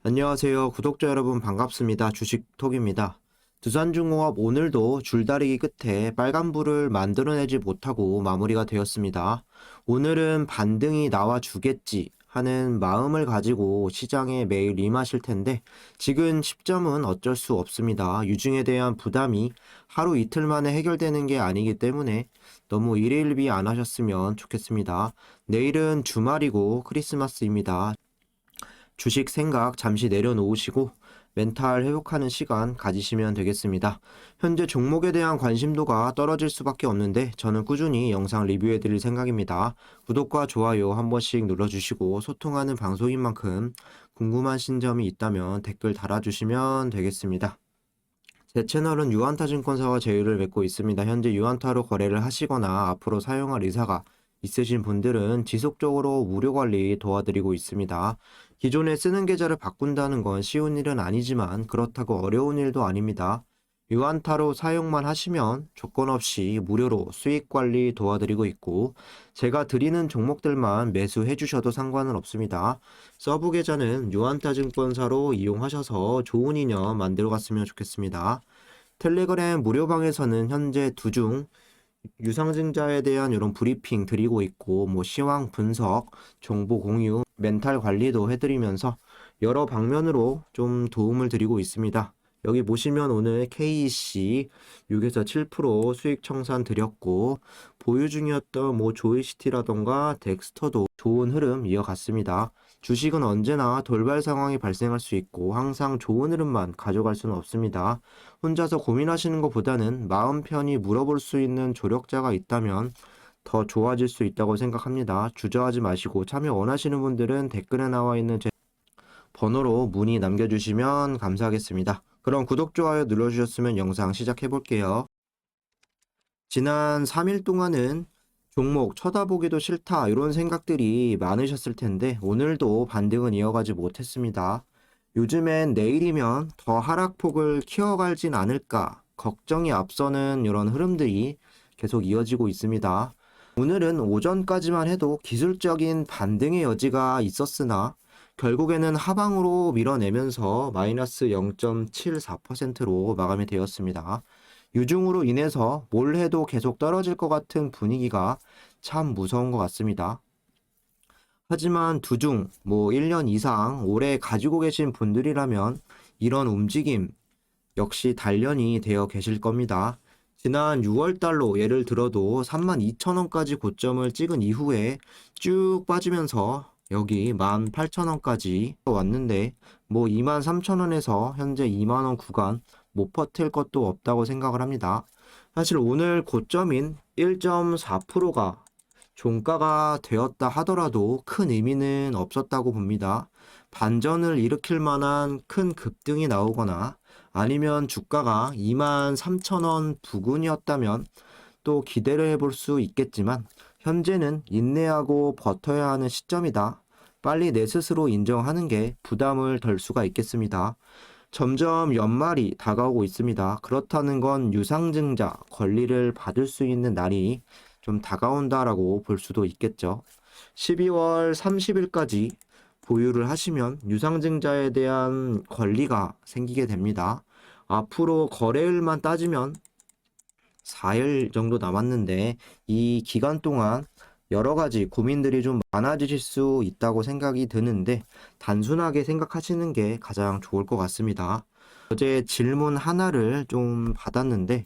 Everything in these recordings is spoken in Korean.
안녕하세요. 구독자 여러분 반갑습니다. 주식톡입니다. 두산중공업 오늘도 줄다리기 끝에 빨간불을 만들어내지 못하고 마무리가 되었습니다. 오늘은 반등이 나와주겠지 하는 마음을 가지고 시장에 매일 임하실 텐데 지금 시점은 어쩔 수 없습니다. 유증에 대한 부담이 하루 이틀 만에 해결되는 게 아니기 때문에 너무 일일비 안 하셨으면 좋겠습니다. 내일은 주말이고 크리스마스입니다. 주식 생각 잠시 내려놓으시고 멘탈 회복하는 시간 가지시면 되겠습니다. 현재 종목에 대한 관심도가 떨어질 수밖에 없는데 저는 꾸준히 영상 리뷰해 드릴 생각입니다. 구독과 좋아요 한 번씩 눌러주시고 소통하는 방송인 만큼 궁금하신 점이 있다면 댓글 달아주시면 되겠습니다. 제 채널은 유한타증권사와 제휴를 맺고 있습니다. 현재 유한타로 거래를 하시거나 앞으로 사용할 의사가 있으신 분들은 지속적으로 무료 관리 도와드리고 있습니다. 기존에 쓰는 계좌를 바꾼다는 건 쉬운 일은 아니지만 그렇다고 어려운 일도 아닙니다. 유한타로 사용만 하시면 조건 없이 무료로 수익 관리 도와드리고 있고 제가 드리는 종목들만 매수해 주셔도 상관은 없습니다. 서브 계좌는 유한타증권사로 이용하셔서 좋은 인연 만들어 갔으면 좋겠습니다. 텔레그램 무료방에서는 현재 두중 유상증자에 대한 이런 브리핑 드리고 있고 시황 분석, 정보 공유, 멘탈 관리도 해드리면서 여러 방면으로 좀 도움을 드리고 있습니다. 여기 보시면 오늘 KEC 6에서 7% 수익 청산 드렸고 보유 중이었던 조이시티라던가 덱스터도 좋은 흐름 이어갔습니다. 주식은 언제나 돌발 상황이 발생할 수 있고 항상 좋은 흐름만 가져갈 수는 없습니다. 혼자서 고민하시는 것보다는 마음 편히 물어볼 수 있는 조력자가 있다면 더 좋아질 수 있다고 생각합니다. 주저하지 마시고 참여 원하시는 분들은 댓글에 나와 있는 제 번호로 문의 남겨주시면 감사하겠습니다. 그럼 구독, 좋아요 눌러주셨으면 영상 시작해 볼게요. 지난 3일 동안은 종목 쳐다보기도 싫다 이런 생각들이 많으셨을 텐데 오늘도 반등은 이어가지 못했습니다. 요즘엔 내일이면 더 하락폭을 키워갈진 않을까 걱정이 앞서는 이런 흐름들이 계속 이어지고 있습니다. 오늘은 오전까지만 해도 기술적인 반등의 여지가 있었으나 결국에는 하방으로 밀어내면서 마이너스 0.74%로 마감이 되었습니다. 유중으로 인해서 뭘 해도 계속 떨어질 것 같은 분위기가 참 무서운 것 같습니다. 하지만 두중 1년 이상 오래 가지고 계신 분들이라면 이런 움직임 역시 단련이 되어 계실 겁니다. 지난 6월달로 예를 들어도 32,000원까지 고점을 찍은 이후에 쭉 빠지면서 여기 18,000원까지 왔는데 23,000원에서 현재 2만원 구간 못 버틸 것도 없다고 생각을 합니다. 사실 오늘 고점인 1.4%가 종가가 되었다 하더라도 큰 의미는 없었다고 봅니다. 반전을 일으킬 만한 큰 급등이 나오거나 아니면 주가가 23,000원 부근이었다면 또 기대를 해볼 수 있겠지만 현재는 인내하고 버텨야 하는 시점이다. 빨리 내 스스로 인정하는 게 부담을 덜 수가 있겠습니다. 점점 연말이 다가오고 있습니다. 그렇다는 건 유상증자 권리를 받을 수 있는 날이 좀 다가온다라고 볼 수도 있겠죠. 12월 30일까지 보유를 하시면 유상증자에 대한 권리가 생기게 됩니다. 앞으로 거래일만 따지면 4일 정도 남았는데 이 기간 동안 여러 가지 고민들이 좀 많아지실 수 있다고 생각이 드는데 단순하게 생각하시는 게 가장 좋을 것 같습니다. 어제 질문 하나를 좀 받았는데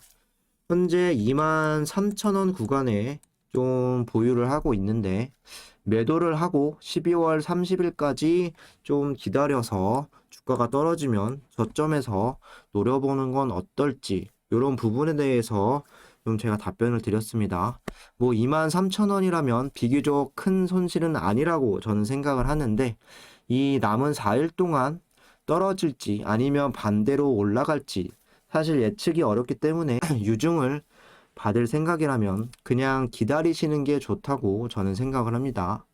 현재 23,000원 구간에 좀 보유를 하고 있는데 매도를 하고 12월 30일까지 좀 기다려서 주가가 떨어지면 저점에서 노려보는 건 어떨지 이런 부분에 대해서 좀 제가 답변을 드렸습니다. 23,000원이라면 비교적 큰 손실은 아니라고 저는 생각을 하는데 이 남은 4일 동안 떨어질지 아니면 반대로 올라갈지 사실 예측이 어렵기 때문에 유중을 받을 생각이라면 그냥 기다리시는 게 좋다고 저는 생각을 합니다.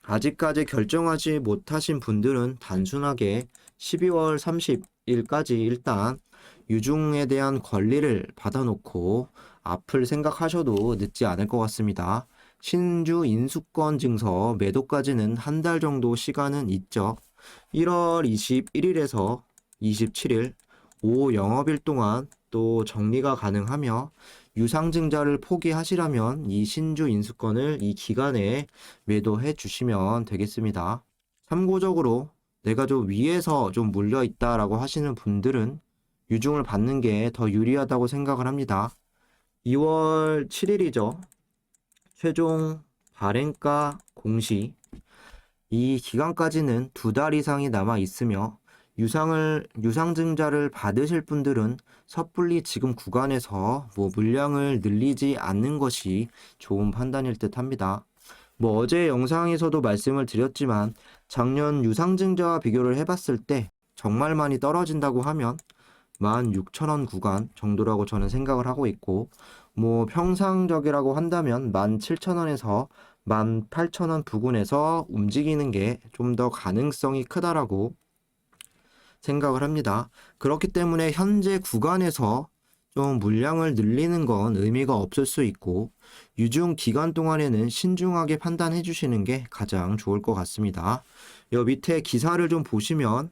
아직까지 결정하지 못하신 분들은 단순하게 12월 30일까지 일단 유중에 대한 권리를 받아놓고 앞을 생각하셔도 늦지 않을 것 같습니다. 신주 인수권 증서 매도까지는 한 달 정도 시간은 있죠. 1월 21일에서 27일 5 영업일 동안 또 정리가 가능하며 유상증자를 포기하시려면 이 신주 인수권을 이 기간에 매도해 주시면 되겠습니다. 참고적으로 내가 좀 위에서 좀 물려 있다라고 하시는 분들은 유중을 받는 게 더 유리하다고 생각을 합니다. 2월 7일이죠. 최종 발행가 공시. 이 기간까지는 2달 이상이 남아 있으며 유상증자를 받으실 분들은 섣불리 지금 구간에서 물량을 늘리지 않는 것이 좋은 판단일 듯 합니다. 어제 영상에서도 말씀을 드렸지만 작년 유상증자와 비교를 해봤을 때 정말 많이 떨어진다고 하면 16,000원 구간 정도라고 저는 생각을 하고 있고, 평상적이라고 한다면 17,000원에서 18,000원 부근에서 움직이는 게 좀 더 가능성이 크다라고 생각을 합니다. 그렇기 때문에 현재 구간에서 좀 물량을 늘리는 건 의미가 없을 수 있고, 유중 기간 동안에는 신중하게 판단해 주시는 게 가장 좋을 것 같습니다. 여 밑에 기사를 좀 보시면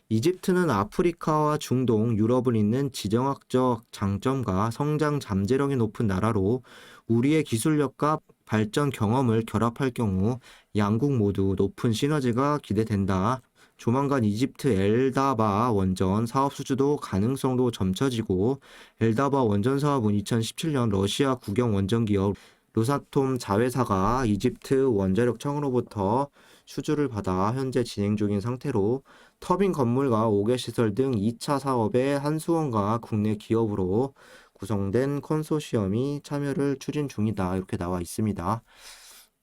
이집트는 아프리카와 중동, 유럽을 잇는 지정학적 장점과 성장 잠재력이 높은 나라로 우리의 기술력과 발전 경험을 결합할 경우 양국 모두 높은 시너지가 기대된다. 조만간 이집트 엘다바 원전 사업 수주도 가능성도 점쳐지고, 엘다바 원전 사업은 2017년 러시아 국영 원전 기업 로사톰 자회사가 이집트 원자력청으로부터 수주를 받아 현재 진행 중인 상태로 터빈 건물과 5개 시설 등 2차 사업에 한수원과 국내 기업으로 구성된 컨소시엄이 참여를 추진 중이다. 이렇게 나와 있습니다.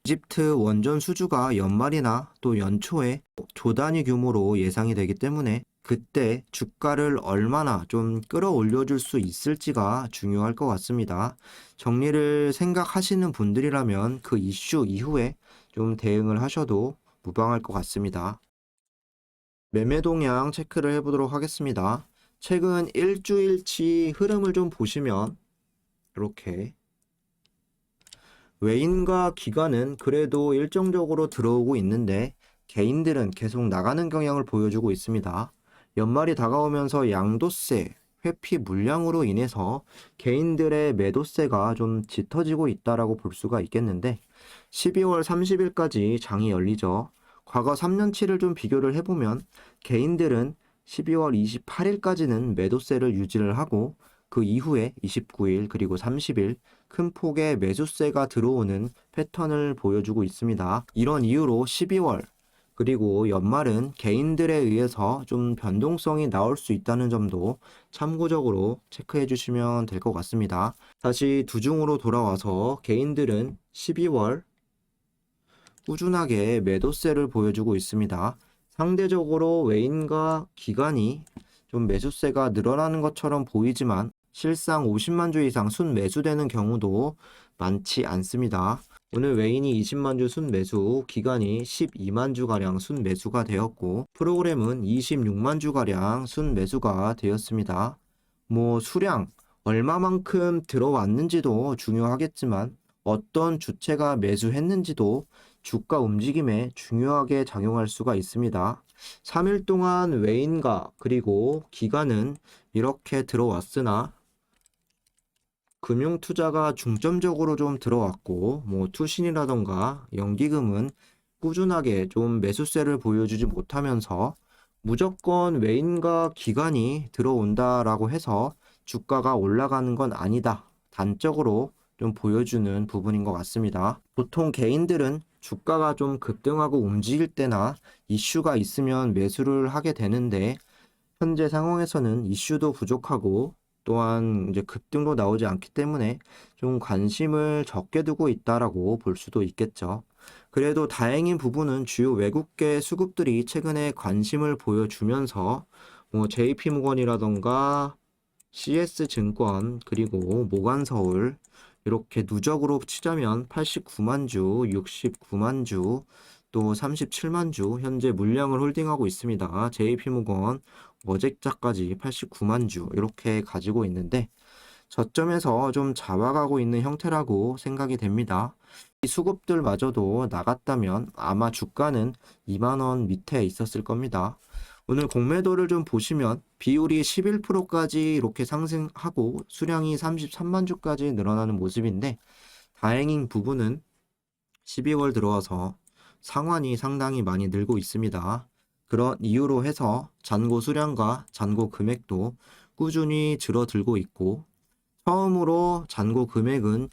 이집트 원전 수주가 연말이나 또 연초에 조 단위 규모로 예상이 되기 때문에 그때 주가를 얼마나 좀 끌어올려 줄 수 있을지가 중요할 것 같습니다. 정리를 생각하시는 분들이라면 그 이슈 이후에 좀 대응을 하셔도 무방할 것 같습니다. 매매 동향 체크를 해보도록 하겠습니다. 최근 일주일치 흐름을 좀 보시면 이렇게 외인과 기관은 그래도 일정적으로 들어오고 있는데 개인들은 계속 나가는 경향을 보여주고 있습니다. 연말이 다가오면서 양도세, 회피 물량으로 인해서 개인들의 매도세가 좀 짙어지고 있다라고 볼 수가 있겠는데 12월 30일까지 장이 열리죠. 과거 3년치를 좀 비교를 해보면 개인들은 12월 28일까지는 매도세를 유지를 하고 그 이후에 29일 그리고 30일 큰 폭의 매수세가 들어오는 패턴을 보여주고 있습니다. 이런 이유로 12월 그리고 연말은 개인들에 의해서 좀 변동성이 나올 수 있다는 점도 참고적으로 체크해 주시면 될 것 같습니다. 다시 두중으로 돌아와서 개인들은 12월 꾸준하게 매도세를 보여주고 있습니다. 상대적으로 외인과 기관이 좀 매수세가 늘어나는 것처럼 보이지만 실상 50만 주 이상 순매수되는 경우도 많지 않습니다. 오늘 외인이 20만 주 순매수, 기관이 12만 주가량 순매수가 되었고 프로그램은 26만 주가량 순매수가 되었습니다. 수량, 얼마만큼 들어왔는지도 중요하겠지만 어떤 주체가 매수했는지도 주가 움직임에 중요하게 작용할 수가 있습니다. 3일 동안 외인과 그리고 기관은 이렇게 들어왔으나 금융투자가 중점적으로 좀 들어왔고 투신이라던가 연기금은 꾸준하게 좀 매수세를 보여주지 못하면서 무조건 외인과 기관이 들어온다라고 해서 주가가 올라가는 건 아니다. 단적으로 좀 보여주는 부분인 것 같습니다. 보통 개인들은 주가가 좀 급등하고 움직일 때나 이슈가 있으면 매수를 하게 되는데 현재 상황에서는 이슈도 부족하고 또한 이제 급등도 나오지 않기 때문에 좀 관심을 적게 두고 있다라고 볼 수도 있겠죠. 그래도 다행인 부분은 주요 외국계 수급들이 최근에 관심을 보여주면서 JP모건이라던가 CS증권 그리고 모간서울 이렇게 누적으로 치자면 89만 주, 69만 주, 또 37만 주 현재 물량을 홀딩하고 있습니다. JP모건 어제자까지 89만 주 이렇게 가지고 있는데 저점에서 좀 잡아가고 있는 형태라고 생각이 됩니다. 이 수급들마저도 나갔다면 아마 주가는 2만 원 밑에 있었을 겁니다. 오늘 공매도를 좀 보시면 비율이 11%까지 이렇게 상승하고 수량이 33만 주까지 늘어나는 모습인데, 다행인 부분은 12월 들어와서 상환이 상당히 많이 늘고 있습니다. 그런 이유로 해서 잔고 수량과 잔고 금액도 꾸준히 줄어들고 있고, 처음으로 잔고 금액은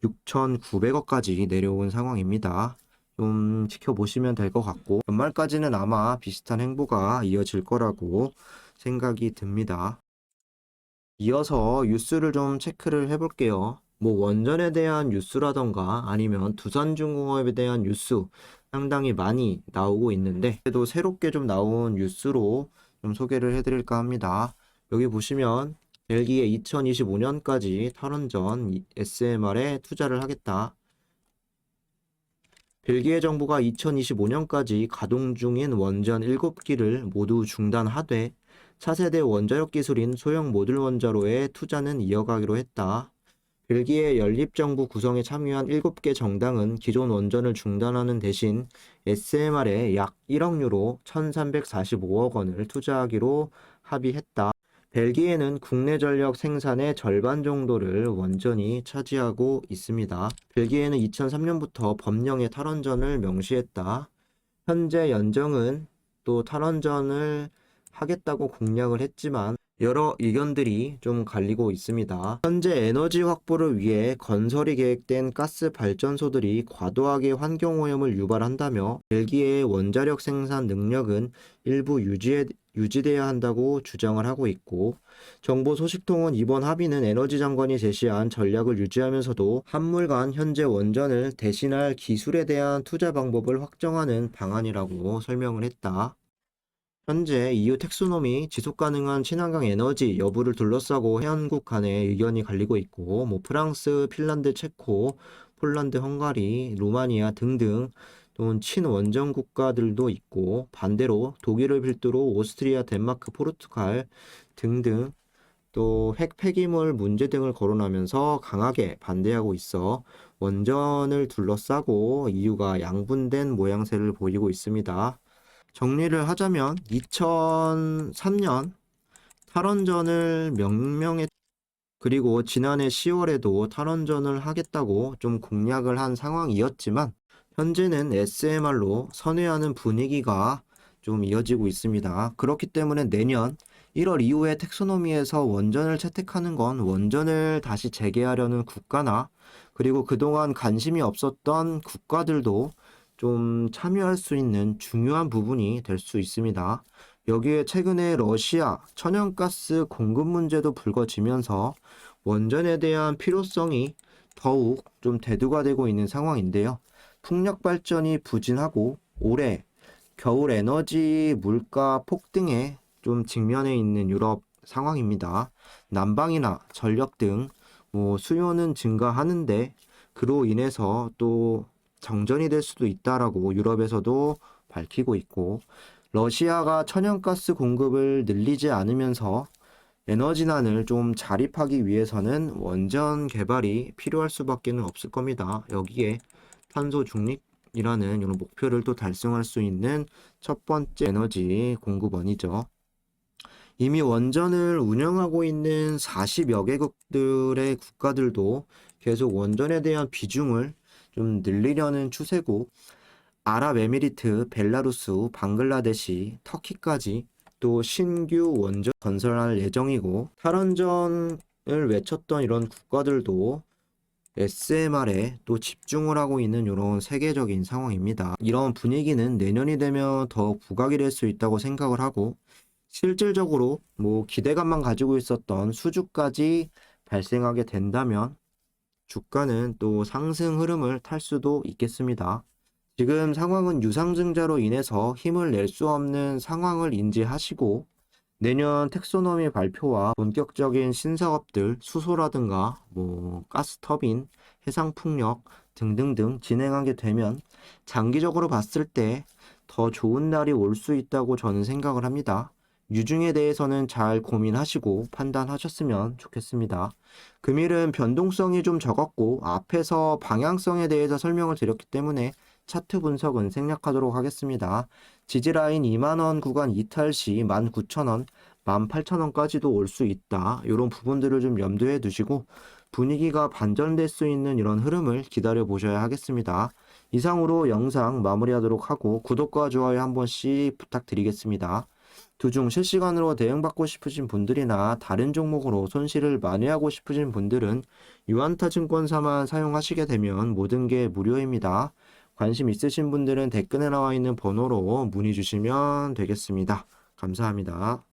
6,900억까지 내려온 상황입니다. 좀 지켜보시면 될 것 같고, 연말까지는 아마 비슷한 행보가 이어질 거라고 생각이 듭니다. 이어서 뉴스를 좀 체크를 해볼게요. 뭐 원전에 대한 뉴스라던가 아니면 두산중공업에 대한 뉴스 상당히 많이 나오고 있는데, 그래도 새롭게 좀 나온 뉴스로 좀 소개를 해드릴까 합니다. 여기 보시면 벨기에 2025년까지 탈원전 SMR에 투자를 하겠다. 벨기에 정부가 2025년까지 가동 중인 원전 7기를 모두 중단하되 차세대 원자력 기술인 소형 모듈 원자로의 투자는 이어가기로 했다. 벨기에 연립정부 구성에 참여한 7개 정당은 기존 원전을 중단하는 대신 SMR에 약 1억 유로 1,345억 원을 투자하기로 합의했다. 벨기에는 국내 전력 생산의 절반 정도를 원전이 차지하고 있습니다. 벨기에는 2003년부터 법령에 탈원전을 명시했다. 현재 연정은 또 탈원전을 하겠다고 공약을 했지만 여러 의견들이 좀 갈리고 있습니다. 현재 에너지 확보를 위해 건설이 계획된 가스 발전소들이 과도하게 환경오염을 유발한다며 벨기에의 원자력 생산 능력은 일부 유지돼야 한다고 주장을 하고 있고, 정보 소식통은 이번 합의는 에너지 장관이 제시한 전략을 유지하면서도 한물간 현재 원전을 대신할 기술에 대한 투자 방법을 확정하는 방안이라고 설명을 했다. 현재 EU 텍소노미 지속가능한 친환경 에너지 여부를 둘러싸고 회원국 간의 의견이 갈리고 있고, 뭐 프랑스, 핀란드, 체코, 폴란드, 헝가리, 루마니아 등등 또는 친원전 국가들도 있고, 반대로 독일을 필두로 오스트리아, 덴마크, 포르투갈 등등 또 핵 폐기물 문제 등을 거론하면서 강하게 반대하고 있어 원전을 둘러싸고 EU가 양분된 모양새를 보이고 있습니다. 정리를 하자면 2003년 탈원전을 명명했, 그리고 지난해 10월에도 탈원전을 하겠다고 좀 공약을 한 상황이었지만 현재는 SMR로 선회하는 분위기가 좀 이어지고 있습니다. 그렇기 때문에 내년 1월 이후에 텍소노미에서 원전을 채택하는 건 원전을 다시 재개하려는 국가나 그리고 그동안 관심이 없었던 국가들도 좀 참여할 수 있는 중요한 부분이 될 수 있습니다. 여기에 최근에 러시아 천연가스 공급 문제도 불거지면서 원전에 대한 필요성이 더욱 좀 대두가 되고 있는 상황인데요. 풍력 발전이 부진하고 올해 겨울 에너지 물가 폭등에 좀 직면해 있는 유럽 상황입니다. 난방이나 전력 등 수요는 증가하는데 그로 인해서 또 정전이 될 수도 있다라고 유럽에서도 밝히고 있고, 러시아가 천연가스 공급을 늘리지 않으면서 에너지난을 좀 자립하기 위해서는 원전 개발이 필요할 수밖에 없을 겁니다. 여기에 탄소 중립이라는 이런 목표를 또 달성할 수 있는 첫 번째 에너지 공급원이죠. 이미 원전을 운영하고 있는 40여 개국들의 국가들도 계속 원전에 대한 비중을 좀 늘리려는 추세고, 아랍에미리트, 벨라루스, 방글라데시, 터키까지 또 신규 원전 건설할 예정이고, 탈원전을 외쳤던 이런 국가들도 SMR에 또 집중을 하고 있는 이런 세계적인 상황입니다. 이런 분위기는 내년이 되면 더 부각이 될 수 있다고 생각을 하고, 실질적으로 기대감만 가지고 있었던 수주까지 발생하게 된다면 주가는 또 상승 흐름을 탈 수도 있겠습니다. 지금 상황은 유상증자로 인해서 힘을 낼 수 없는 상황을 인지하시고, 내년 텍소노미 발표와 본격적인 신사업들, 수소라든가 가스터빈, 해상풍력 등등등 진행하게 되면 장기적으로 봤을 때 더 좋은 날이 올 수 있다고 저는 생각을 합니다. 유중에 대해서는 잘 고민하시고 판단하셨으면 좋겠습니다. 금일은 변동성이 좀 적었고 앞에서 방향성에 대해서 설명을 드렸기 때문에 차트 분석은 생략하도록 하겠습니다. 지지라인 2만원 구간 이탈 시 19,000원, 18,000원까지도 올 수 있다. 이런 부분들을 좀 염두에 두시고 분위기가 반전될 수 있는 이런 흐름을 기다려 보셔야 하겠습니다. 이상으로 영상 마무리하도록 하고 구독과 좋아요 한 번씩 부탁드리겠습니다. 두중 실시간으로 대응받고 싶으신 분들이나 다른 종목으로 손실을 만회하고 싶으신 분들은 유한타증권사만 사용하시게 되면 모든 게 무료입니다. 관심 있으신 분들은 댓글에 나와 있는 번호로 문의 주시면 되겠습니다. 감사합니다.